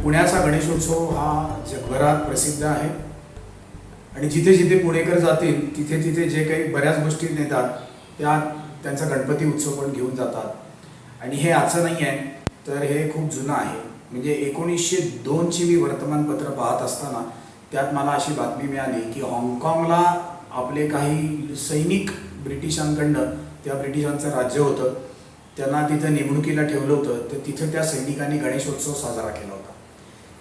पुण्याचा गणेशोत्सव हा जगभरात प्रसिद्ध आहे आणि जिथे जिथे पुणेकर जातील तिथे तिथे जे काही बऱ्याच गोष्टी नेतात त्या त्यांचा गणपती उत्सव पण घेऊन जातात. आणि हे आजचं नाही आहे, तर हे खूप जुनं आहे. म्हणजे 1902ची मी वर्तमानपत्र पाहत असताना त्यात मला अशी बातमी मिळाली की हाँगकाँगला आपले काही सैनिक ब्रिटिशांकडनं, त्या ब्रिटिशांचं राज्य होतं, त्यांना तिथं नेमणुकीला ठेवलं होतं, तर तिथं त्या सैनिकांनी गणेशोत्सव साजरा केला होता.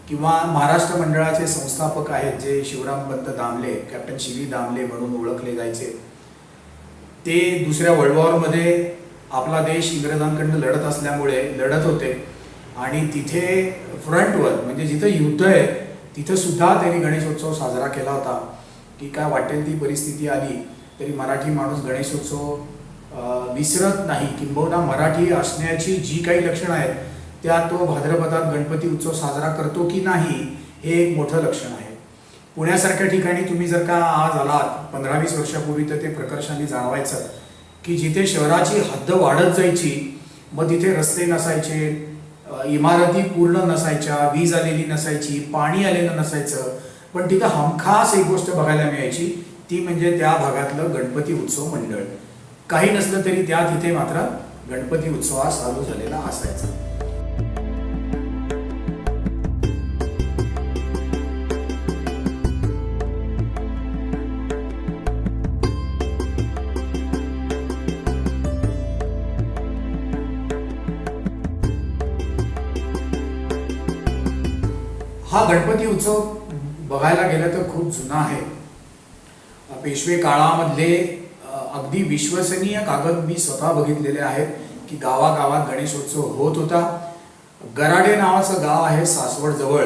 किंवा महाराष्ट्र मंडळाचे संस्थापक आहेत जे शिवरामपंत दामले, कॅप्टन शिवी दामले म्हणून ओळखले जायचे, ते दुसऱ्या वर्ल्ड वॉरमध्ये आपला देश इंग्रजांकडनं लढत होते आणि तिथे फ्रंटवर म्हणजे जिथं युद्ध आहे तिथं सुद्धा त्यांनी गणेशोत्सव साजरा केला होता. की काय वाटेल ती परिस्थिती आली तरी मराठी माणूस गणेशोत्सव विसरत नाही. किंबहुना मराठी असण्याची जी काही लक्षणं आहेत त्यात तो भाद्रपदात गणपती उत्सव साजरा करतो की नाही हे एक मोठं लक्षण आहे. पुण्यासारख्या ठिकाणी तुम्ही जर का आज आलात 15-20 वर्षापूर्वी तर ते प्रकर्षाने जाणवायचं की जिथे शहराची हद्द वाढत जायची, मग तिथे रस्ते नसायचे, इमारती पूर्ण नसायच्या, वीज आलेली नसायची, पाणी आलेलं नसायचं, पण तिथं हमखास एक गोष्ट बघायला मिळायची, ती म्हणजे त्या भागातलं गणपती उत्सव मंडळ. काही नसलं तरी त्या तिथे मात्र गणपती उत्सव हा चालू झालेला असायचा. हा गणपती उत्सव बघायला गेलं तर खूप जुना आहे. पेशवे काळामधले अगदी विश्वसनीय कागद मी स्वतः बघितलेले आहेत की गावागावात गणेशोत्सव होत होता. गराडे नावाचं गाव आहे सासवड जवळ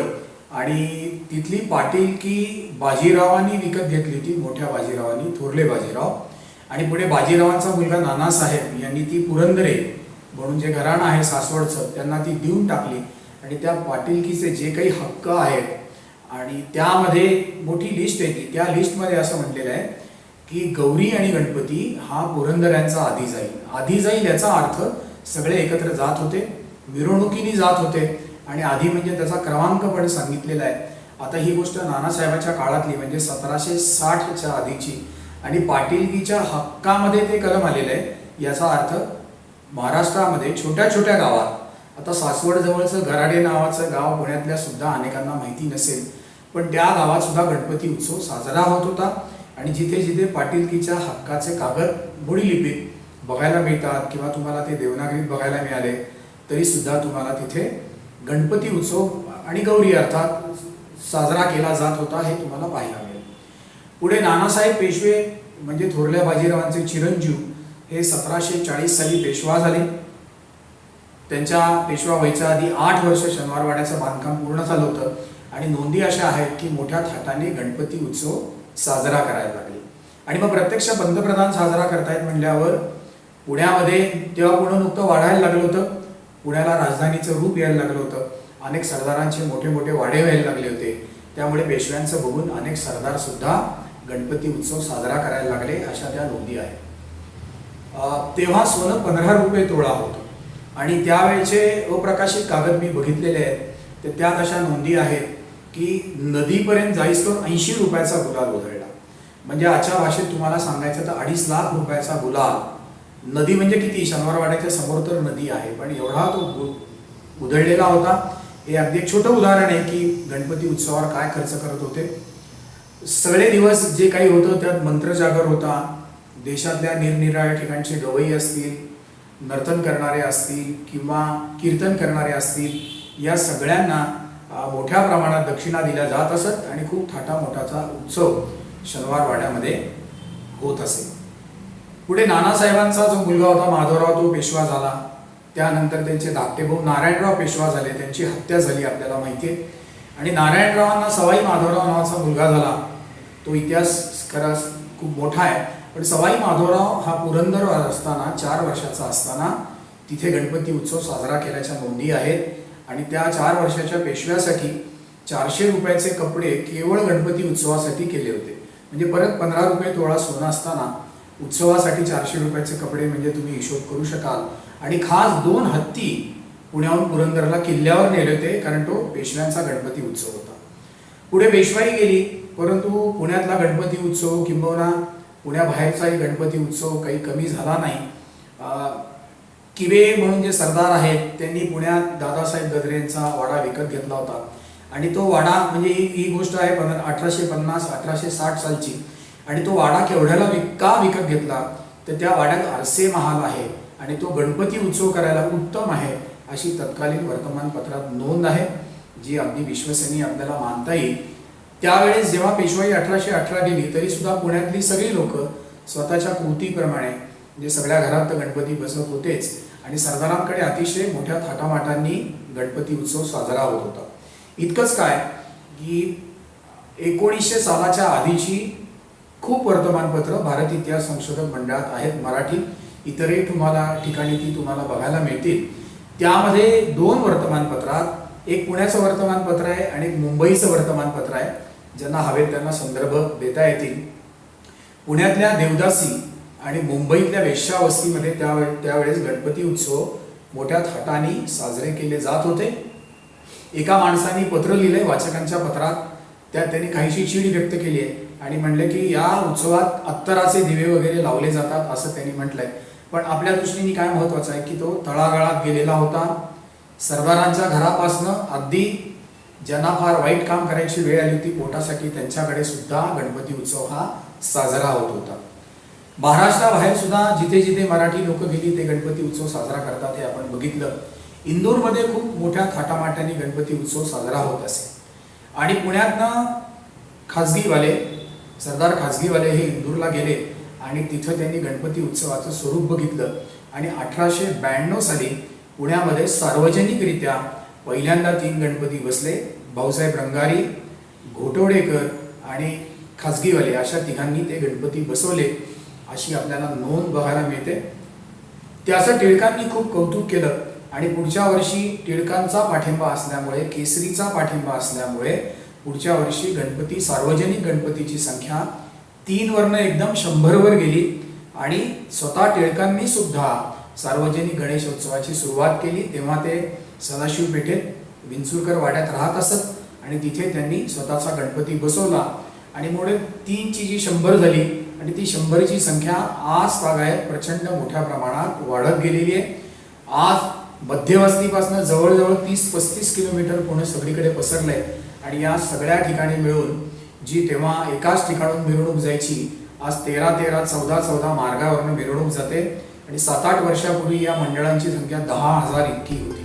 आणि तिथली पाटीलकी बाजीरावांनी विकत घेतली होती, मोठ्या बाजीरावांनी, थोरले बाजीराव. आणि पुढे बाजीरावांचा मुलगा नानासाहेब यांनी ती पुरंदरे म्हणून जे घराणं आहे सासवडचं त्यांना ती देऊन टाकली. आणि त्या पाटीलकीचे जे काही हक्क आहेत आणि त्यामध्ये मोठी लिस्ट आहे, त्या लिस्टमध्ये असं म्हटलेलं आहे की गौरी आणि गणपती हा पुरंदऱ्यांचा आधी जाईल याचा अर्थ सगळे एकत्र जात होते, मिरवणुकीने जात होते आणि आधी म्हणजे त्याचा क्रमांक पण सांगितलेला आहे. आता ही गोष्ट नानासाहेबाच्या काळातली म्हणजे 1760च्या आधीची आणि पाटीलकीच्या हक्कामध्ये ते कलम आलेलं आहे. याचा अर्थ महाराष्ट्रामध्ये छोट्या छोट्या गावात, आता सासवड जवळचं गराडे नावाचं गाव पुण्यातल्या सुद्धा अनेकांना माहिती नसेल, पण त्या गावात सुद्धा गणपती उत्सव साजरा होत होता. आणि जिथे जिथे पाटीलकीच्या हक्काचे कागद मोडी लिपीत बघायला मिळतात किंवा तुम्हाला ते देवनागरीत बघायला मिळाले तरी सुद्धा तुम्हाला तिथे गणपती उत्सव आणि गौरी अर्थात साजरा केला जात होता हे तुम्हाला पाहायला मिळेल. पुढे नानासाहेब पेशवे म्हणजे थोरल्या बाजीरावांचे चिरंजीव हे 1740 साली पेशवा झाले. त्यांच्या पेशवा व्हायच्या आधी 8 वर्ष शनिवारवाड्याचं बांधकाम पूर्ण झालं होतं आणि नोंदी अशा आहेत की मोठ्या थाटाने गणपती उत्सव साजरा करायला लागले. आणि मग प्रत्यक्ष पंतप्रधान साजरा करतायत म्हणल्यावर पुण्यामध्ये तेव्हा पुणे नुकतं वाढायला लागलं होतं, पुण्याला राजधानीचं रूप यायला लागलं होतं, अनेक सरदारांचे मोठे मोठे वाडे व्हायला लागले होते. त्यामुळे पेशव्यांचं बघून अनेक सरदार सुद्धा गणपती उत्सव साजरा करायला लागले, अशा त्या नोंदी आहेत. तेव्हा सोनं 15 रुपये तोळा होतं आणि त्यावेळेचे अप्रकाशित कागद मी बघितलेले आहेत, तर त्यात अशा नोंदी आहेत की नदीपर्यंत जाईस्तोवर 80 रुपयाचा गुलाल उधळला. म्हणजे आजच्या भाषेत तुम्हाला सांगायचं तर 2.5 लाख रुपयाचा गुलाल. नदी म्हणजे किती, शनिवारवाड्याच्या समोर तर नदी आहे, पण एवढा तो उधळलेला होता. हे अगदी एक छोटं उदाहरण आहे की गणपती उत्सवावर काय खर्च करत होते. सगळे दिवस जे काही होतं त्यात मंत्रजागर होता. देशातल्या निरनिराळ्या ठिकाणचे गवई असतील, नर्तन करणारे असतील किंवा कीर्तन करणारे असतील, या सगळ्यांना मोठ्या प्रमाणात दक्षिणा दिल्या जात असत आणि खूप थाटामोठाचा उत्सव शनिवारवाड्यामध्ये होत असे. पुढे नानासाहेबांचा जो मुलगा होता माधवराव तो पेशवा झाला. त्यानंतर त्यांचे धाकटे भाऊ नारायणराव पेशवा झाले, त्यांची हत्या झाली आपल्याला माहिती आहे. आणि नारायणरावांना सवाई माधवराव नावाचा मुलगा झाला. तो इतिहास खरंच खूप मोठा आहे, पण सवाई माधवराव हा पुरंदर असताना 4 वर्षाचा असताना तिथे गणपती उत्सव साजरा केल्याच्या नोंदी आहेत. आणि त्या 4 वर्षाच्या पेशव्यासाठी 400 रुपयाचे कपडे केवळ गणपती उत्सवासाठी केले होते. म्हणजे परत 15 रुपये तोळा सोनं असताना उत्सवासाठी 400 रुपयाचे कपडे म्हणजे तुम्ही हिशोब करू शकाल. आणि खास 2 हत्ती पुण्याहून पुरंदरला किल्ल्यावर नेले होते, कारण तो पेशव्यांचा गणपती उत्सव होता. पुढे पेशवाई गेली, परंतु पुण्यातला गणपती उत्सव किंबहुना पुण्याबाहेरचाही गणपती उत्सव काही कमी झाला नाही. किवे म्हणून जे सरदार आहेत त्यांनी पुण्यात दादासाहेब गद्रेंचा वाडा विकत घेतला होता. आणि तो वाडा म्हणजे ही गोष्ट आहे 1850-1860 सालची. आणि तो वाडा केवढ्याला का विकत घेतला, तर त्या वाड्यात आरसे महाल आहे आणि तो गणपती उत्सव करायला उत्तम आहे अशी तत्कालीन वर्तमानपत्रात नोंद आहे, जी अगदी विश्वसनीय आपल्याला मानता येईल. त्यावेळेस जेव्हा पेशवाई 1818 गेली तरी सुद्धा पुण्यातली सगळी लोक स्वतःच्या कृतीप्रमाणे म्हणजे सगळ्या घरात तर गणपती बसत होतेच आणि सरदारांकडे अतिशय मोठ्या थाटामाटांनी गणपती उत्सव साजरा होत होता. इतकंच काय की 1900 सालाच्या आधीची खूप वर्तमानपत्र भारत इतिहास संशोधक मंडळात आहेत मराठी, इतरही तुम्हाला ठिकाणी ती तुम्हाला बघायला मिळतील. त्यामध्ये 2 वर्तमानपत्रात, एक पुण्याचं वर्तमानपत्र आहे आणि एक मुंबईचं वर्तमानपत्र आहे, ज्यांना हवेत त्यांना संदर्भ देता येतील. पुण्यातल्या देवदासी आणि मुंबईतल्या वेश्यावस्तीमध्ये त्यावेळेस गणपती उत्सव मोठ्या थाटाने साजरे केले जात होते. एका माणसाने पत्र लिहिलंय वाचकांच्या पत्रात, त्यात त्यांनी काहीशी चीड व्यक्त केली आहे आणि म्हणले की या उत्सवात अत्तराचे दिवे वगैरे लावले जातात असं त्यांनी म्हटलंय. पण आपल्या दृष्टीने काय महत्वाचं आहे की तो तळागाळात गेलेला होता. सरदारांच्या घरापासनं अगदी ज्यांना फार वाईट काम करायची वेळ आली होती पोटासाठी, त्यांच्याकडे सुद्धा गणपती उत्सव हा साजरा होत होता. महाराष्ट्राबाहेर सुद्धा जिथे जिथे मराठी लोक गेली ते गणपती उत्सव साजरा करतात हे आपण बघितलं. इंदूरमध्ये खूप मोठ्या थाटामाटाने गणपती उत्सव साजरा होत असे. आणि पुण्यातनं खाजगीवाले, सरदार खाजगीवाले हे इंदूरला गेले आणि तिथं त्यांनी गणपती उत्सवाचं स्वरूप बघितलं आणि 1892 साली पुण्यामध्ये सार्वजनिकरित्या पहिल्यांदा 3 गणपती बसले. भाऊसाहेब रंगारी, घोटवडेकर आणि खाजगीवाले अशा तिघांनी ते गणपती बसवले अशी आपल्याला नोंद बघायला मिळते. त्याचं टिळकांनी खूप कौतुक केलं आणि पुढच्या वर्षी टिळकांचा पाठिंबा असल्यामुळे, केसरीचा पाठिंबा असल्यामुळे पुढच्या वर्षी गणपती, सार्वजनिक गणपतीची संख्या 3 वरनं एकदम 100 वर गेली आणि स्वतः टिळकांनी सुद्धा सार्वजनिक गणेशोत्सवाची सुरुवात केली. तेव्हा ते सदाशिव पेठेत विंचुरकर वाड्यात राहत असत आणि तिथे त्यांनी स्वतःचा गणपती बसवला आणि मुळे 3ची जी 100 झाली आणि ती 100ची संख्या आज तागायत प्रचंड मोठ्या प्रमाणात वाढत गेलेली आहे. आज मध्यवस्तीपासून जवळजवळ 30-35 किलोमीटर पुणे सगळीकडे पसरलंय आणि या सगळ्या ठिकाणी मिळून जी तेव्हा एकाच ठिकाणून मिरवणूक जायची, आज 13-13, 14-14 मार्गावरनं मिरवणूक जाते आणि 7-8 वर्षापूर्वी या मंडळांची संख्या 10,000 इतकी होती.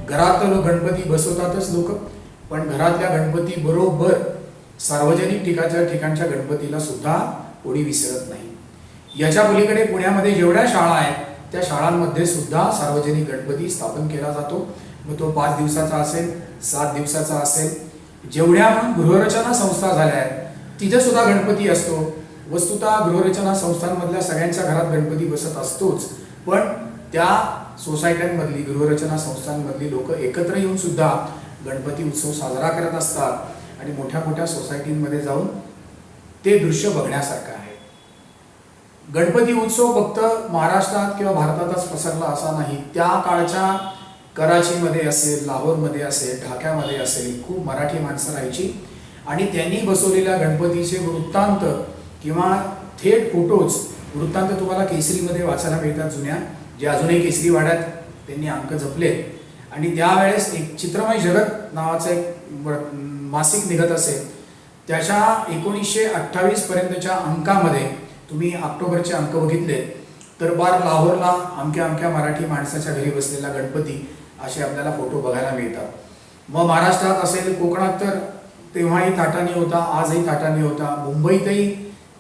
घरात तर गणपती बसवतातच लोक, पण घरातल्या गणपती बरोबर सार्वजनिक ठिकाणच्या गणपतीला सुद्धा कोणी विसरत नाही. याच्या पलीकडे पुण्यामध्ये जेवढ्या शाळा आहेत त्या शाळांमध्ये सुद्धा सार्वजनिक गणपती स्थापन केला जातो. मग तो 5 दिवसाचा असेल, 7 दिवसाचा असेल. जेवढ्या गृहरचना संस्था झाल्या आहेत तिथे सुद्धा गणपती असतो. वस्तुतः गृहरचना संस्थांमधल्या सगळ्यांच्या घरात गणपती बसत असतोच, पण त्या सोसायट्यांमधली, गृहरचना संस्थांमधली लोक एकत्र येऊन सुद्धा गणपती उत्सव साजरा करत असतात आणि मोठ्या मोठ्या सोसायटींमध्ये जाऊन ते दृश्य बघण्यासारखं आहे. गणपती उत्सव फक्त महाराष्ट्रात किंवा भारतातच पसरला असा नाही. त्या काळच्या कराचीमध्ये असेल, लाहोरमध्ये असेल, ढाक्यामध्ये असेल खूप मराठी माणसं राहायची आणि त्यांनी बसवलेल्या गणपतीचे वृत्तांत किंवा थेट फोटोज, वृत्तांत तुम्हाला केसरीमध्ये वाचायला मिळतात जुन्या, जे अजूनही केसरी वाड्यात त्यांनी अंक जपले. आणि त्यावेळेस एक चित्रमय जगत नावाचं एक मासिक निघत असेल, त्याच्या 1928 पर्यंतच्या अंकामध्ये तुम्ही ऑक्टोबरचे अंक बघितले तर लाहोरला अमक्या मराठी माणसाच्या घरी बसलेला गणपती असे आपल्याला फोटो बघायला मिळतात. मग महाराष्ट्रात असेल, कोकणात तर तेव्हाही थाटाने होता, आजही थाटाने होता. मुंबईतही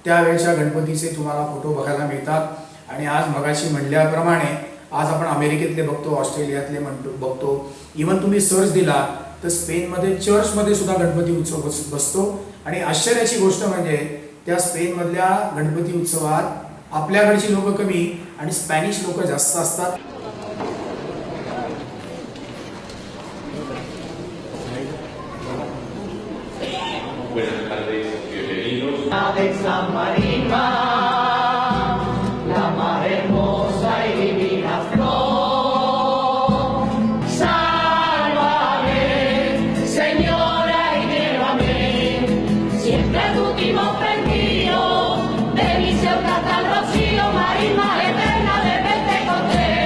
त्यावेळेच्या गणपतीचे तुम्हाला फोटो बघायला मिळतात. आणि आज मगाशी म्हणल्याप्रमाणे आज आपण अमेरिकेतले बघतो, ऑस्ट्रेलियातले बघतो. इव्हन तुम्ही सर्च दिला तर स्पेनमध्ये चर्चमध्ये सुद्धा गणपती उत्सव बसतो. आणि आश्चर्याची गोष्ट म्हणजे त्या स्पेनमधल्या गणपती उत्सवात आपल्याकडची लोक कमी आणि स्पॅनिश लोक जास्त असतात. Buenas tardes. de San Marina, la más hermosa y divina flor. Sálvame, Señora, y llévame siempre al último perdido de Liceo hasta el Rocío, marisma eterna de Pentecostés.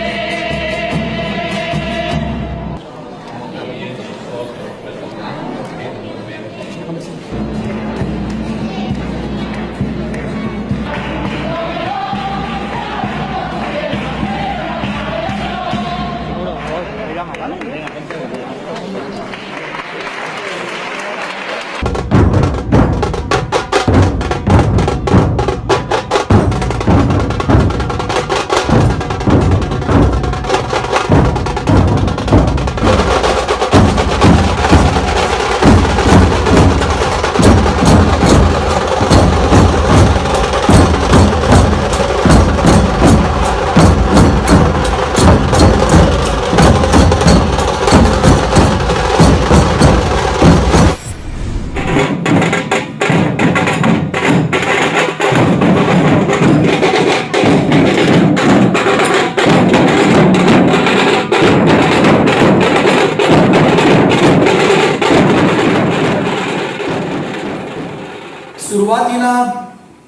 सुरुवातीला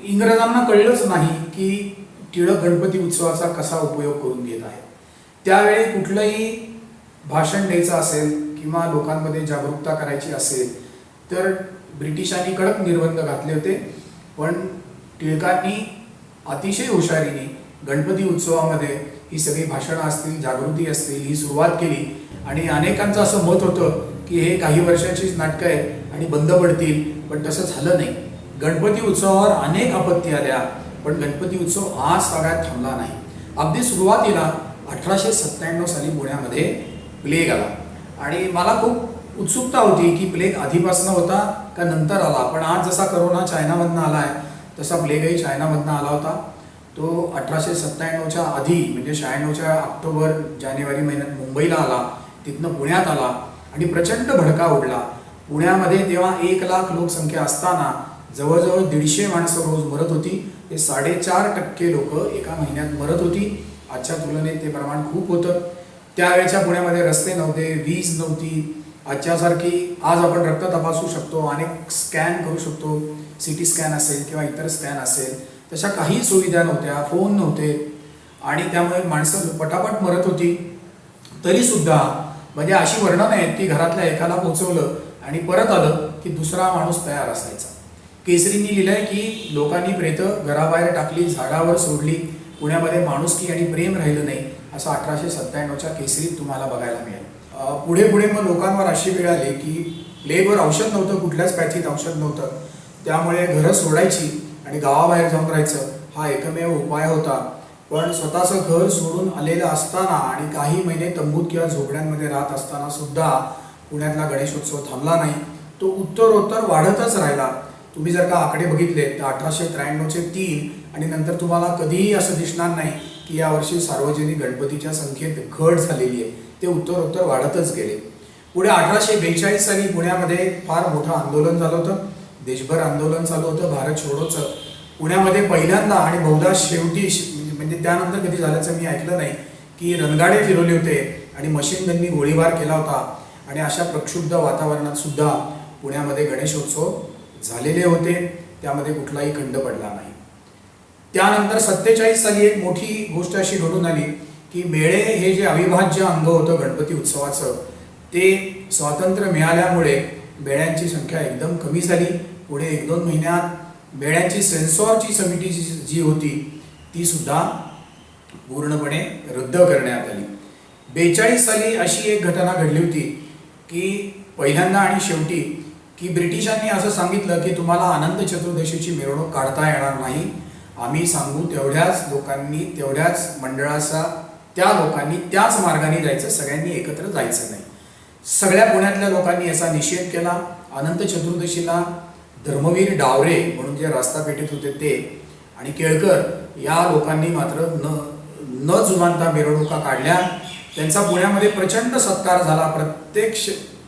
इंग्रजांना कळलंच नाही की टिळक गणपती उत्सवाचा कसा उपयोग करून घेत आहे. त्यावेळी कुठलंही भाषण द्यायचं असेल किंवा लोकांमध्ये जागरूकता करायची असेल तर ब्रिटिशांनी कडक निर्बंध घातले होते. पण टिळकांनी अतिशय हुशारीने गणपती उत्सवामध्ये ही सगळी भाषणं असतील, जागृती असतील, ही सुरुवात केली. आणि अनेकांचं असं मत होतं की हे काही वर्षाचीच नाटकं आहेत आणि बंद पडतील, पण तसं झालं नाही. गणपती उत्सवावर अनेक आपत्ती आल्या, पण गणपती उत्सव आज सगळ्यात थांबला नाही. अगदी सुरुवातीला 1897 साली पुण्यामध्ये प्लेग आला आणि मला खूप उत्सुकता होती की प्लेग आधीपासून होता का नंतर आला. पण आज जसा करोना चायनामधनं आला आहे तसा प्लेगही चायनामधनं आला होता. तो 1897च्या आधी म्हणजे 96च्या ऑक्टोबर जानेवारी महिन्यात मुंबईला आला, तिथनं पुण्यात आला आणि प्रचंड भडका उडला. पुण्यामध्ये तेव्हा 1 लाख लोकसंख्या असताना जवळजवळ 150 माणसं रोज मरत होती. ते 4.5% लोक एका महिन्यात मरत होती. आजच्या तुलनेत ते प्रमाण खूप होतं. त्यावेळेच्या पुण्यामध्ये रस्ते नव्हते, वीज नव्हती. आजच्यासारखी आज आपण रक्त तपासू शकतो, अनेक स्कॅन करू शकतो, CT स्कॅन असेल किंवा इतर स्कॅन असेल, तशा काही सुविधा नव्हत्या, फोन नव्हते आणि त्यामुळे माणसं पटापट मरत होती. तरीसुद्धा म्हणजे अशी वर्णनं आहेत की घरातल्या एकाला पोचवलं आणि परत आलं की दुसरा माणूस तयार असायचा. केसरींनी लिहिलंय की लोकांनी प्रेतं घराबाहेर टाकली, झाडावर सोडली, पुण्यामध्ये माणुसकी आणि प्रेम राहिलं नाही, असं 1897च्या केसरीत तुम्हाला बघायला मिळेल. पुढे पुढे मग लोकांवर अशी वेळ आली की प्लेगवर औषध नव्हतं, कुठल्याच पॅथीत औषध नव्हतं. त्यामुळे घरं सोडायची आणि गावाबाहेर जाऊन राहायचं हा एकमेव उपाय होता. पण स्वतःचं घर सोडून आलेलं असताना आणि काही महिने तंबूत किंवा झोपड्यांमध्ये राहत असताना सुद्धा पुण्यातला गणेशोत्सव थांबला नाही. तो उत्तरोत्तर वाढतच राहिला. तुम्ही जर का आकडे बघितले तर 1893चे 3 आणि नंतर तुम्हाला कधीही असं दिसणार नाही की यावर्षी सार्वजनिक गणपतीच्या संख्येत घट झालेली आहे. ते उत्तरोत्तर वाढतच गेले. पुढे 1842 साली पुण्यामध्ये फार मोठं आंदोलन झालं होतं. देशभर आंदोलन चालू होतं भारत छोडोचं. पुण्यामध्ये पहिल्यांदा आणि बहुधा शेवटी म्हणजे त्यानंतर कधी झाल्याचं मी ऐकलं नाही की रणगाडे फिरवले होते आणि मशीन गननी गोळीबार केला होता आणि अशा प्रक्षुब्ध वातावरणात सुद्धा पुण्यामध्ये गणेशोत्सव झालेले होते. त्यामध्ये कुठलाही खंड पडला नाही. त्यानंतर 47 साली एक मोठी गोष्ट अशी घडून आली की मेळे हे जे अविभाज्य अंग होतं गणपती उत्सवाचं ते स्वातंत्र्य मिळाल्यामुळे मेळ्यांची संख्या एकदम कमी झाली. पुढे 1-2 महिन्यात मेळ्यांची सेन्सॉरची समिती जी होती ती सुद्धा पूर्णपणे रद्द करण्यात आली. 42 साली अशी एक घटना घडली होती की पहिल्यांदा आणि शेवटी की ब्रिटिशांनी असं सांगितलं की तुम्हाला अनंत चतुर्दशीची मिरवणूक काढता येणार नाही. आम्ही सांगू तेवढ्याच लोकांनी, तेवढ्याच मंडळाचा त्या लोकांनी त्याच मार्गाने जायचं, सगळ्यांनी एकत्र जायचं नाही. सगळ्या पुण्यातल्या लोकांनी याचा निषेध केला. अनंत चतुर्दशीला धर्मवीर डावरे म्हणून जे रस्ता पेठेत होते ते आणि केळकर या लोकांनी मात्र न जुमानता मिरवणुका काढल्या. त्यांचा पुण्यामध्ये प्रचंड सत्कार झाला.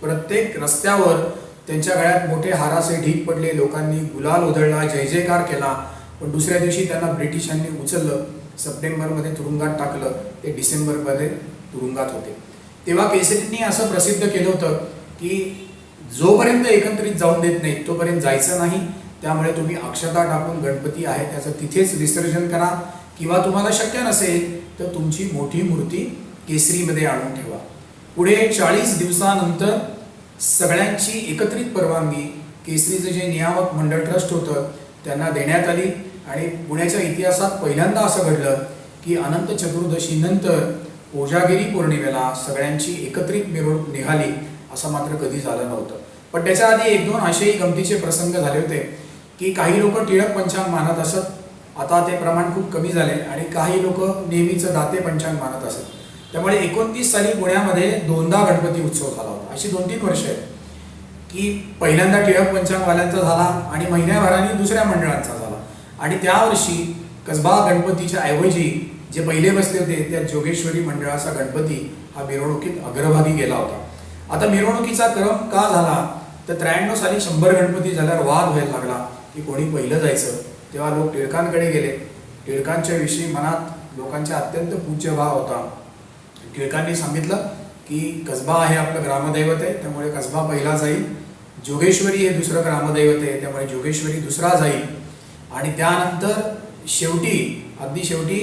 प्रत्येक रस्त्यावर त्यांच्या गळ्यात मोठे हाराचे ढीग पडले, लोकांनी गुलाल उधळला, जय जयकार केला. पण दुसऱ्या दिवशी त्यांना ब्रिटिशांनी उचललं, सप्टेंबरमध्ये तुरुंगात टाकलं. ते डिसेंबरमध्ये तुरुंगात होते. तेव्हा केसरींनी असं प्रसिद्ध केलं होतं की जोपर्यंत एकत्रित जाऊन देत नाहीत तोपर्यंत जायचं नाही. त्यामुळे तुम्ही अक्षता टाकून गणपती आहे त्याचं तिथेच विसर्जन करा, किंवा तुम्हाला शक्य नसेल तर तुमची मोठी मूर्ती केसरीमध्ये आणून ठेवा. पुढे 40 दिवसानंतर सगळ्यांची एकत्रित परवानगी केसरीचं जे नियामक मंडळ ट्रस्ट होतं त्यांना देण्यात आली. आणि पुण्याच्या इतिहासात पहिल्यांदा असं घडलं की अनंत चतुर्दशीनंतर कोजागिरी पौर्णिमेला सगळ्यांची एकत्रित मिरवणूक निघाली, असं मात्र कधी झालं नव्हतं. पण त्याच्या आधी 1-2 असेही गमतीचे प्रसंग झाले होते की काही लोक टिळक पंचांग मानत असत, आता ते प्रमाण खूप कमी झाले, आणि काही लोक नेहमीचं दाते पंचांग मानत असत. त्यामुळे 29 साली पुण्यामध्ये 2दा गणपती उत्सव झाला होता. अशी 2-3 वर्ष आहेत की पहिल्यांदा टिळक पंचांगवाल्यांचा झाला आणि महिन्याभराने दुसऱ्या मंडळांचा झाला. आणि त्यावर्षी कसबा गणपतीच्या ऐवजी जे पहिले बसले होते त्या जोगेश्वरी मंडळाचा गणपती हा मिरवणुकीत अग्रभागी गेला होता. आता मिरवणुकीचा क्रम का झाला तर 93 साली 100 गणपती झाल्यावर वाद व्हायला लागला की कोणी पहिलं जायचं. तेव्हा लोक टिळकांकडे गेले. टिळकांच्या विषयी मनात लोकांचा अत्यंत पूज्यभाव होता. टिळकांनी सांगितलं की कसबा आहे आपलं ग्रामदैवत आहे, त्यामुळे कसबा पहिला जाईल. जोगेश्वरी हे दुसरं ग्रामदैवत आहे, त्यामुळे जोगेश्वरी दुसरा जाईल. आणि त्यानंतर अगदी शेवटी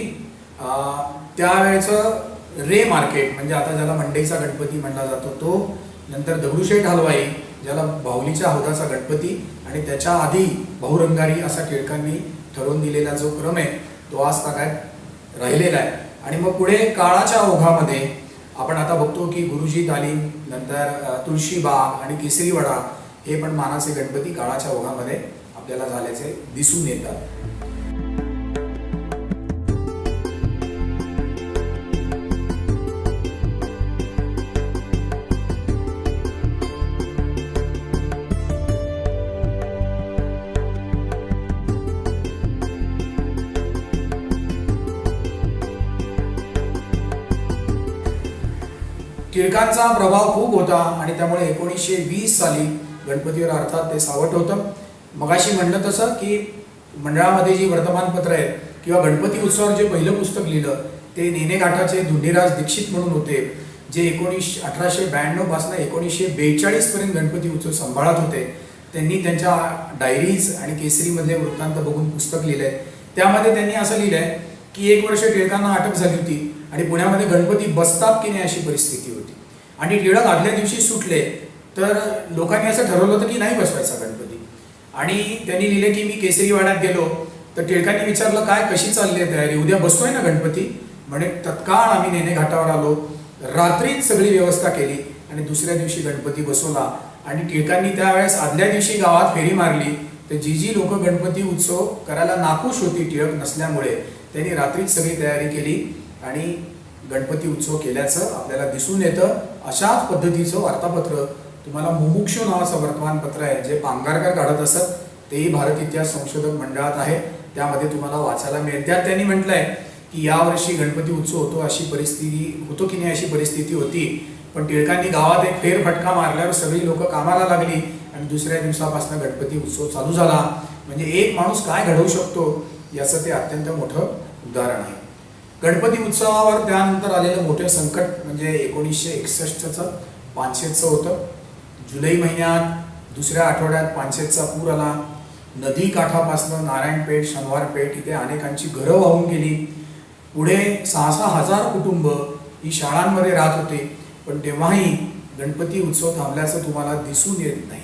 त्यावेळेचं रे मार्केट, म्हणजे आता ज्याला मंडईचा गणपती म्हणला जातो तो, नंतर दगडूशेठ हलवाई ज्याला बाहुलीच्या हौदाचा गणपती, आणि त्याच्या आधी बहुरंगारी असा टिळकांनी ठरवून दिलेला जो क्रम आहे तो आज तागायत राहिलेला आहे. आणि मग पुढे काळाच्या ओघामध्ये आपण आता बघतो की गुरुजी तालीम, नंतर तुळशीबाग आणि केसरीवाडा हे पण मानाचे गणपती काळाच्या ओघामध्ये आपल्याला झाल्याचे दिसून येतात. टिळकांचा प्रभाव खूप होता आणि त्यामुळे 1920 साली गणपतीवर अर्थात ते सावट होतं. मगाशी म्हणलं तसं की मंडळामध्ये जी वर्तमानपत्र आहेत किंवा गणपती उत्सवावर जे पहिलं पुस्तक लिहिलं ते नेनेघाटाचे धुंडीराज दीक्षित म्हणून होते, जे 1892 पासून 1942 पर्यंत गणपती उत्सव सांभाळत होते. त्यांनी त्यांच्या डायरीज आणि केसरीमधले वृत्तांत बघून पुस्तक लिहिलंय. त्यामध्ये त्यांनी असं लिहिलंय की 1 वर्ष टिळकांना अटक झाली होती आणि पुण्यामध्ये गणपती बसतात की नाही अशी परिस्थिती होती. आणि टिळक आदल्या दिवशी सुटले तर लोकांनी असं ठरवलं होतं की नाही बसवायचा गणपती. आणि त्यांनी लिहिले की मी केसरीवाड्यात गेलो तर टिळकांनी विचारलं काय कशी चालली आहे तयारी, उद्या बसतोय ना गणपती. म्हणे तत्काळ आम्ही नेने घाटावर आलो, रात्रीच सगळी व्यवस्था केली आणि दुसऱ्या दिवशी गणपती बसवला. आणि टिळकांनी त्यावेळेस आदल्या दिवशी गावात फेरी मारली तर जी लोक गणपती उत्सव करायला नाखुश होती टिळक नसल्यामुळे, त्यांनी रात्रीच सगळी तयारी केली आणि गणपती उत्सव केल्याचं आपल्याला दिसून येतं. अशाच पद्धतीचं वार्तापत्र तुम्हाला मुमुक्षू नावाचं वर्तमानपत्र आहे जे पांगारकर काढत असत, तेही भारत इतिहास संशोधक मंडळात आहे, त्यामध्ये तुम्हाला वाचायला मिळेल. त्यात त्यांनी म्हटलंय की यावर्षी गणपती उत्सव होतो की नाही अशी परिस्थिती होती, पण टिळकांनी गावात एक फेरफटका मारल्यावर सगळी लोक कामाला लागली आणि दुसऱ्या दिवसापासून गणपती उत्सव चालू झाला. म्हणजे एक माणूस काय घडवू शकतो याचं ते अत्यंत मोठं उदाहरण आहे. गणपती उत्सवावर त्यानंतर आलेलं मोठं संकट म्हणजे 1961चं पानशेतचं होतं. जुलै महिन्यात दुसऱ्या आठवड्यात पानशेतचा पूर आला. नदी काठापासनं नारायणपेठ, शनिवारपेठ इथे अनेकांची घरं वाहून गेली. पुढे 6-6 हजार कुटुंब ही शाळांमध्ये राहत होते, पण तेव्हाही गणपती उत्सव थांबल्याचं तुम्हाला दिसून येत नाही.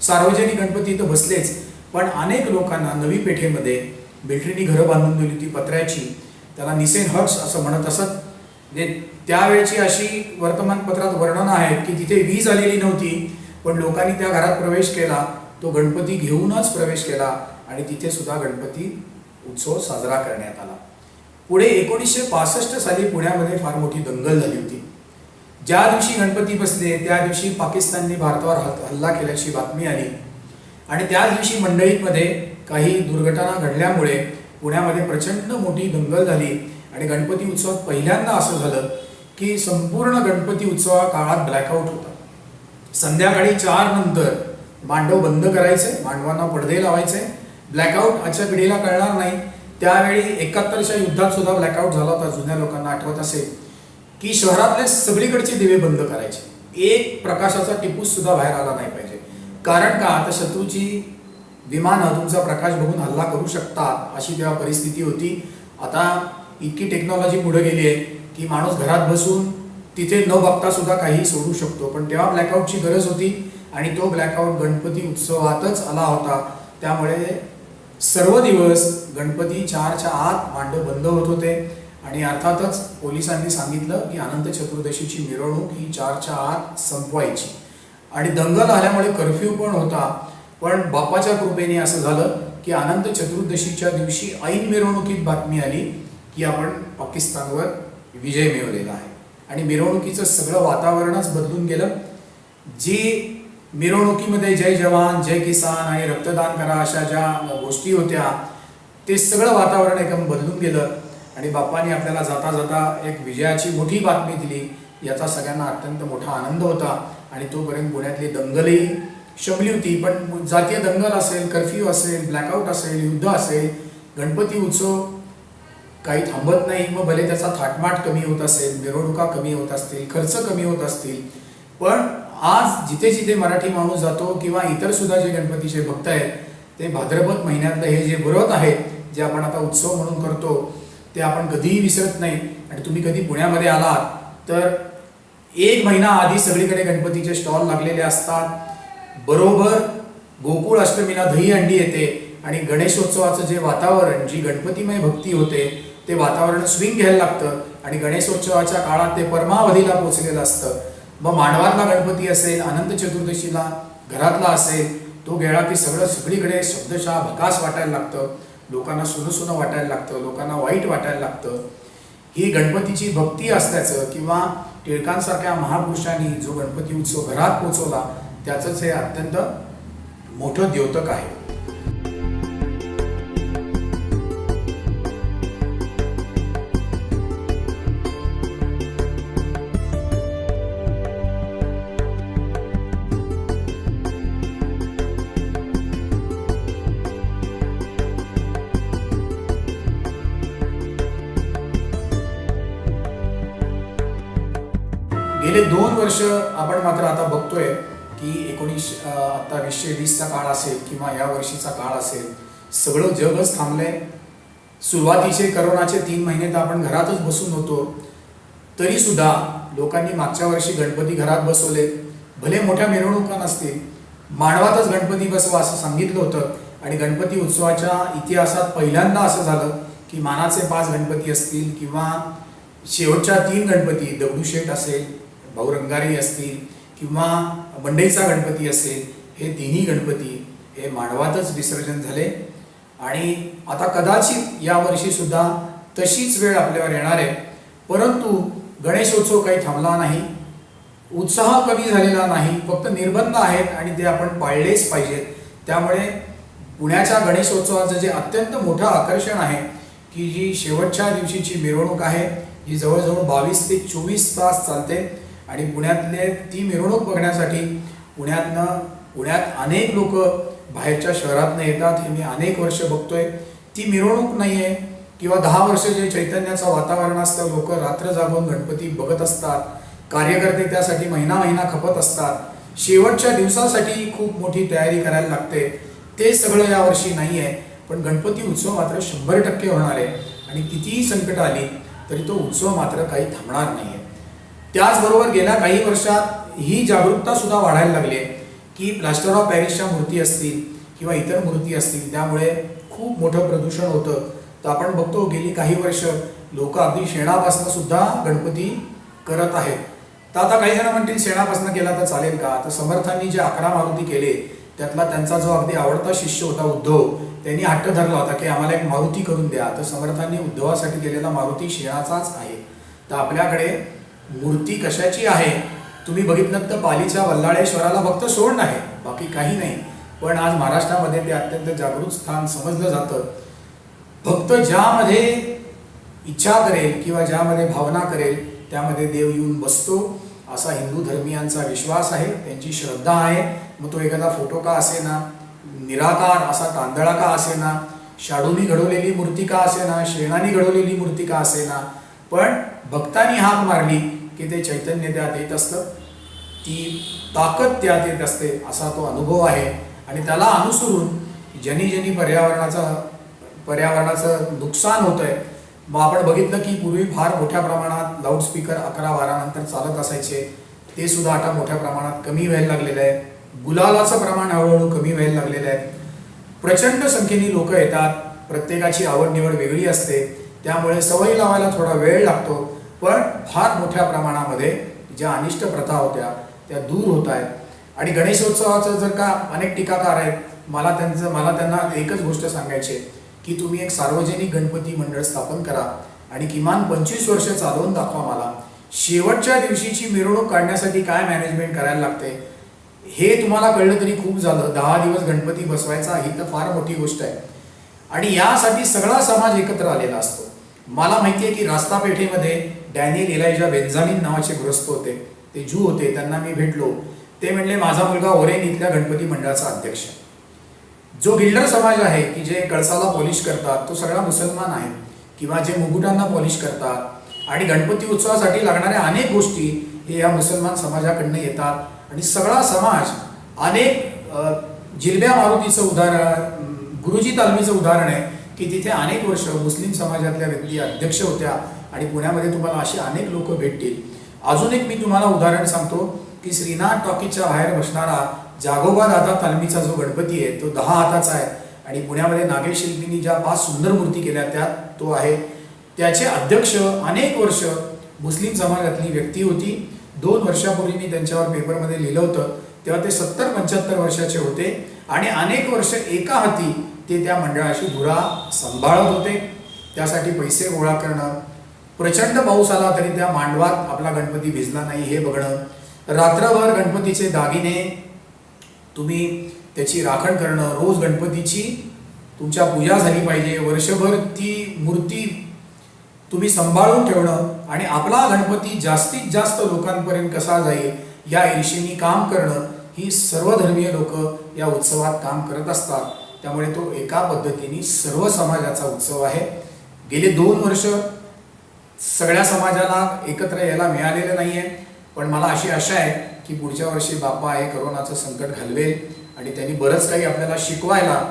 सार्वजनिक गणपती इथं बसलेच, पण अनेक लोकांना नवी पेठेमध्ये मिलिटरीनी घरं बांधून दिली होती पत्र्याची, त्याला निसेन हट्स असं म्हणत असत. म्हणजे त्यावेळची अशी वर्तमानपत्रात वर्णनं आहेत की तिथे वीज आलेली नव्हती, पण लोकांनी त्या घरात प्रवेश केला, तो गणपती घेऊनच प्रवेश केला आणि तिथे सुद्धा गणपती उत्सव साजरा करण्यात आला. पुढे 1965 साली पुण्यामध्ये फार मोठी दंगल झाली होती. ज्या दिवशी गणपती बसले त्या दिवशी पाकिस्तानने भारतावर हल्ला केल्याची बातमी आली आणि त्याच दिवशी मंडईमध्ये काही दुर्घटना घडल्यामुळे पुण्यामध्ये प्रचंड मोठी दंगल झाली आणि गणपती उत्सवात पहिल्यांदा असं झालं की संपूर्ण गणपती उत्सवा काळात ब्लॅकआउट होता. संध्याकाळी 4 नंतर मांडव बंद करायचे, मांडवांना पडदे लावायचे. ब्लॅकआउट आजच्या पिढीला कळणार नाही. त्यावेळी 71च्या युद्धात सुद्धा ब्लॅकआउट झाला होता. जुन्या लोकांना आठवत असेल की शहरातले सगळीकडचे दिवे बंद करायचे. एक प्रकाशाचा टिपूस सुद्धा बाहेर आला नाही पाहिजे. कारण का, आता शत्रूची विमानं तुमचा प्रकाश बघून हल्ला करू शकतात, अशी तेव्हा परिस्थिती होती. आता इतकी टेक्नॉलॉजी पुढे गेली आहे की माणूस घरात बसून तिथे न बघता सुद्धा काही सोडू शकतो. पण तेव्हा ब्लॅकआउटची गरज होती आणि तो ब्लॅकआउट गणपती उत्सवातच आला होता. त्यामुळे सर्व दिवस गणपती 4च्या आत मांडव बंद होत होते. आणि अर्थातच पोलिसांनी सांगितलं की अनंत चतुर्दशीची मिरवणूक ही 4च्या आत संपवायची. आणि दंगल आल्यामुळे कर्फ्यू पण होता. पण बाप्पाच्या कृपेने असं झालं की अनंत चतुर्दशीच्या दिवशी ऐन मिरवणुकीत बातमी आली की आपण पाकिस्तानवर विजय मिळवलेला आहे. आणि मिरवणुकीचं सगळं वातावरणच बदलून गेलं. जी मिरवणुकीमध्ये जय जवान, जय किसान आणि रक्तदान करा अशा ज्या गोष्टी होत्या, ते सगळं वातावरण एकदम बदलून गेलं. आणि बाप्पाने आपल्याला जाता जाता एक विजयाची मोठी बातमी दिली. याचा सगळ्यांना अत्यंत मोठा आनंद होता. आणि तोपर्यंत पुण्यातली दंगलही शमली होती. पण जातीय दंगल असेल, कर्फ्यू असेल, ब्लॅकआउट असेल, युद्ध असेल, गणपती उत्सव काही थांबत नाही. मग भले त्याचा थाटमाट कमी होत असेल, मिरवणुका कमी होत असतील, खर्च कमी होत असतील, पण आज जिथे जिथे मराठी माणूस जातो किंवा इतर सुद्धा जे गणपतीचे भक्त आहेत, ते भाद्रपद महिन्यातलं हे जे व्रत आहे, जे आपण आता उत्सव म्हणून करतो, ते आपण कधीही विसरत नाही. आणि तुम्ही कधी पुण्यामध्ये आलात तर 1 महिना आधी सगळीकडे गणपतीचे स्टॉल लागलेले असतात. बरोबर गोकुळ अष्टमीला दहीहंडी येते आणि गणेशोत्सवाचं जे वातावरण, जी गणपतीमय भक्ती होते, ते वातावरण स्विंग घ्यायला लागतं. आणि गणेशोत्सवाच्या काळात ते परमावधीला पोचलेलं असतं. मग मांडवातला गणपती असेल, अनंत चतुर्दशीला घरातला असेल, तो गेला की सगळीकडे शब्दशः भकास वाटायला लागतं. लोकांना सुनं सुनं वाटायला लागतं, लोकांना वाईट वाटायला लागतं. ही गणपतीची भक्ती असल्याचं किंवा टिळकांसारख्या महापुरुषांनी जो गणपती उत्सव घरात पोचवला, त्याचंच हे अत्यंत मोठं द्योतक आहे. गेले 2 वर्ष आपण मात्र आता बघतोय की 2020चा काळ असेल किंवा या वर्षीचा काळ असेल, सगळं जगच थांबलंय. सुरुवातीचे करोनाचे 3 महिने तर आपण घरातच बसून होतो. तरी सुद्धा लोकांनी मागच्या वर्षी गणपती घरात बसवले. भले मोठ्या मिरवणुका नसतील, मांडवातच गणपती बसवा असं सांगितलं होतं. आणि गणपती उत्सवाच्या इतिहासात पहिल्यांदा असं झालं की मानाचे 5 गणपती असतील किंवा शेवटच्या 3 गणपती, दगडूशेठ असेल, भाऊ रंगारी असतील किंवा मंडईचा गणपती असेल, हे तिन्ही गणपती हे मांडवातच विसर्जन झाले. आणि आता कदाचित यावर्षी सुद्धा तशीच वेळ आपल्यावर येणार आहे. परंतु गणेशोत्सव काही थांबला नाही, उत्साह कमी झालेला नाही, फक्त निर्बंध आहेत आणि ते आपण पाळलेच पाहिजेत. त्यामुळे पुण्याच्या गणेशोत्सवाचं जे अत्यंत मोठं आकर्षण आहे की जी शेवटच्या दिवशीची मिरवणूक आहे, जी जवळजवळ 22 ते 24 तास चालते. आणि पुण्यातले ती मिरवणूक बघण्यासाठी पुण्यात अनेक लोक बाहेरच्या शहरातनं येतात. हे मी अनेक वर्ष बघतोय. ती मिरवणूक नाही आहे किंवा 10 वर्ष जे चैतन्याचं वातावरण असतं, लोक रात्र जागून गणपती बघत असतात, कार्यकर्ते त्यासाठी महिना खपत असतात, शेवटच्या दिवसासाठी खूप मोठी तयारी करायला लागते. ते सगळं यावर्षी नाही आहे. पण गणपती उत्सव मात्र 100% होणार आहे. आणि कितीही संकट आली तरी तो उत्सव मात्र काही थांबणार नाही आहे. त्याचबरोबर गेल्या काही वर्षात ही जागरूकता सुद्धा वाढायला लागली आहे की प्लास्टर ऑफ पॅरिसच्या मूर्ती असतील किंवा इतर मूर्ती असतील, त्यामुळे खूप मोठं प्रदूषण होतं. तर आपण बघतो गेली काही वर्ष लोक अगदी शेणापासून सुद्धा गणपती करत आहेत. तर आता काही जण म्हणतील शेणापासून केला तर चालेल का? तर समर्थांनी जे 11 मारुती केले, त्यातला त्यांचा जो अगदी आवडता शिष्य होता उद्धव, त्यांनी हट्ट धरला होता की आम्हाला एक मारुती करून द्या. तर समर्थांनी उद्धवासाठी केलेला मारुती शेणाचाच आहे. तर आपल्याकडे मूर्ती कशाची आहे तुम्ही बघितलं तर पालीच्या वल्लाळेश्वराला फक्त सोड आहे, बाकी काही नाही. पण आज महाराष्ट्रामध्ये ते अत्यंत जागृत स्थान समजलं जातं. भक्त ज्यामध्ये इच्छा करेल किंवा ज्यामध्ये भावना करेल त्यामध्ये देव येऊन बसतो, असा हिंदू धर्मियांचा विश्वास आहे, त्यांची श्रद्धा आहे. मग तो एखादा फोटो का असेना, निराकार असा तांदळा का असेना, शाडूनी घडवलेली मूर्ती का असेना, शेणाने घडवलेली मूर्ती का असेना, पण भक्तांनी हाक मारली की ते चैतन्य त्यात येत असतं, ती ताकद त्यात येत असते, असा तो अनुभव आहे. आणि त्याला अनुसरून ज्यांनी ज्यांनी पर्यावरणाचं नुकसान होत आहे, मग आपण बघितलं की पूर्वी फार मोठ्या प्रमाणात लाऊडस्पीकर 11-12 नंतर चालत असायचे, ते सुद्धा आता मोठ्या प्रमाणात कमी व्हायला लागलेलं आहे. गुलालाचं प्रमाण हळूहळू कमी व्हायला लागलेलं आहे. प्रचंड संख्येने लोक येतात, प्रत्येकाची आवड निवड वेगळी असते, त्यामुळे सवयी लावायला थोडा वेळ लागतो, पण फार मोठ्या प्रमाणामध्ये ज्या अनिष्ट प्रथा होत्या त्या दूर होत आहेत. आणि गणेशोत्सवाचं जर का अनेक टीकाकार आहेत, मला त्यांना एकच गोष्ट सांगायची आहे की तुम्ही एक सार्वजनिक गणपती मंडळ स्थापन करा आणि किमान 25 वर्ष चालवून दाखवा मला. शेवटच्या दिवशीची मिरवणूक काढण्यासाठी काय मॅनेजमेंट करायला लागते हे तुम्हाला कळलं तरी खूप झालं. 10 दिवस गणपती बसवायचा ही तर फार मोठी गोष्ट आहे आणि यासाठी सगळा समाज एकत्र आलेला असतो. मला माहिती आहे की रास्ता पेठेमध्ये डॅनियल एलायजा बेंजामिन नावाचे गृहस्थ होते, ते ज्यू होते, त्यांना मी भेटलो. ते म्हणले माझा मुलगा ओरेन इथल्या गणपती मंडळाचा अध्यक्ष. जो गिल्डर समाज आहे की जे कळसाला पॉलिश करतात तो सगळा मुसलमान आहे, किंवा जे मुकुटांना पॉलिश करतात आणि गणपती उत्सवासाठी लागणाऱ्या अनेक गोष्टी हे या मुसलमान समाजाकडनं येतात. आणि सगळा समाज अनेक जिलब्या मारुतीचं उदाहरण, गुरुजी तालमीचं उदाहरण आहे की तिथे अनेक वर्ष मुस्लिम समाजातल्या व्यक्ती अध्यक्ष होत्या आणि पुण्यामध्ये तुम्हाला असे अनेक लोक भेटतील. अजून एक मी तुम्हाला उदाहरण सांगतो की श्रीनाथ टॉकीजच्या बाहेर बसणारा जागोबा दादा तालमीचा जो गणपती आहे तो 10 हाताचा आहे आणि पुण्यामध्ये नागेश शिल्पींनी ज्या 5 सुंदर मूर्ती केल्या त्यात तो आहे. त्याचे अध्यक्ष अनेक वर्ष मुस्लिम समाजातली व्यक्ती होती. 2 वर्षापूर्वी मी त्यांच्यावर पेपरमध्ये लिहिलं होतं, तेव्हा ते 70-75 वर्षाचे होते आणि अनेक वर्ष एका हाती ते त्या मंडळाशी धुरा सांभाळत होते. त्यासाठी पैसे गोळा करणं, प्रचंड पाऊस आला तरी त्या मांडवात आपला गणपती भिजला नाही हे बघणं, रात्रभर गणपतीचे दागिने तुम्ही त्याची राखण करणं, रोज गणपतीची तुमच्या पूजा झाली पाहिजे, वर्षभर ती मूर्ती तुम्ही सांभाळून ठेवणं आणि आपला गणपती जास्तीत जास्त लोकांपर्यंत कसा जाईल या ईर्षेने काम करणं, ही सर्वधर्मीय लोक या उत्सवात काम करत असतात. त्यामुळे तो एका पद्धतीने सर्व समाजाचा उत्सव आहे. गेले 2 वर्ष सगळ्या समाजाला एकत्र यायला मिळालेलं नाही आहे, पण मला अशी आशा आहे की पुढच्या वर्षी बाप्पा हे करोनाचं संकट घालवेल आणि त्यांनी बरंच काही आपल्याला शिकवायला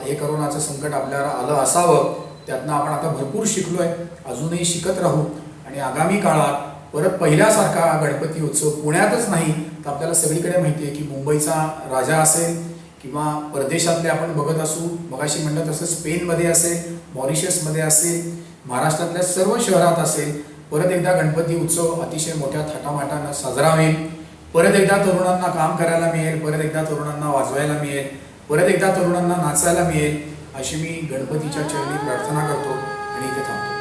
हे करोनाचं संकट आपल्याला आलं असावं. त्यातनं आपण आता भरपूर शिकलो आहे, अजूनही शिकत राहू आणि आगामी काळात परत पहिल्यासारखा गणपती उत्सव पुण्यातच नाही तर आपल्याला सगळीकडे माहिती आहे की मुंबईचा राजा असेल किंवा परदेशातले आपण बघत असू, मगाशी म्हणलं तसं स्पेनमध्ये असेल, मॉरिशसमध्ये असेल, महाराष्ट्रातल्या सर्व शहरात असेल, परत एकदा गणपती उत्सव अतिशय मोठ्या थाटामाटानं साजरा होईल. परत एकदा तरुणांना काम करायला मिळेल, परत एकदा तरुणांना वाजवायला मिळेल, परत एकदा तरुणांना नाचायला मिळेल, अशी मी गणपतीच्या चरणी प्रार्थना करतो आणि इथे थांबतो.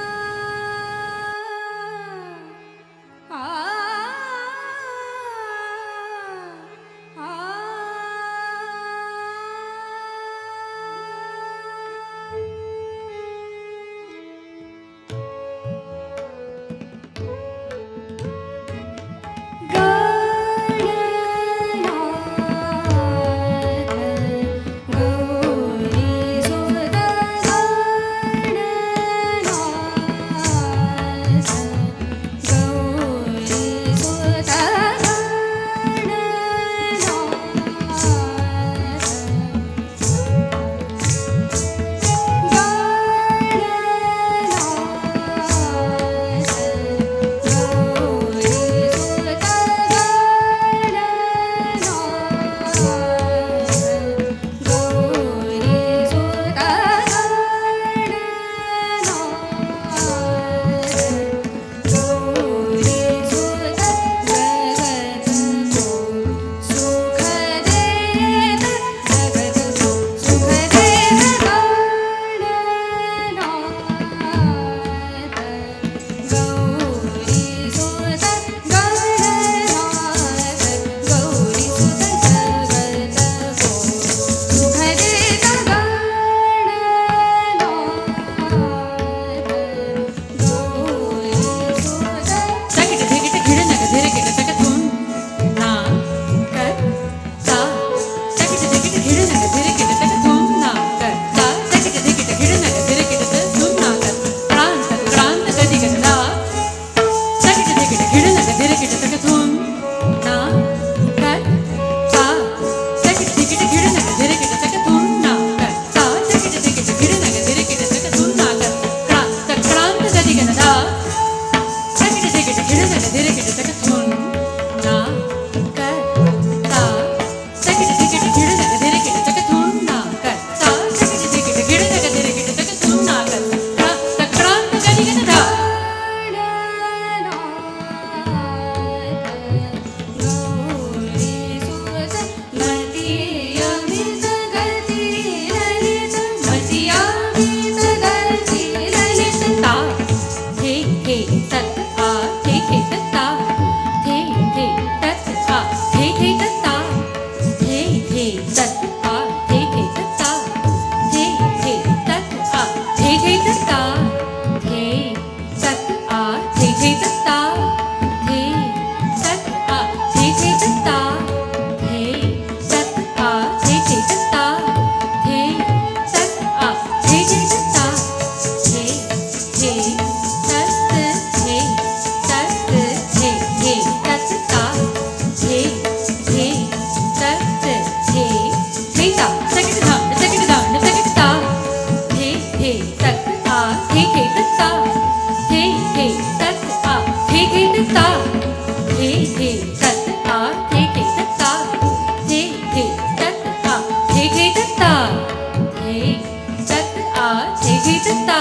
गौरी सुत गणनाथ हे गीत ता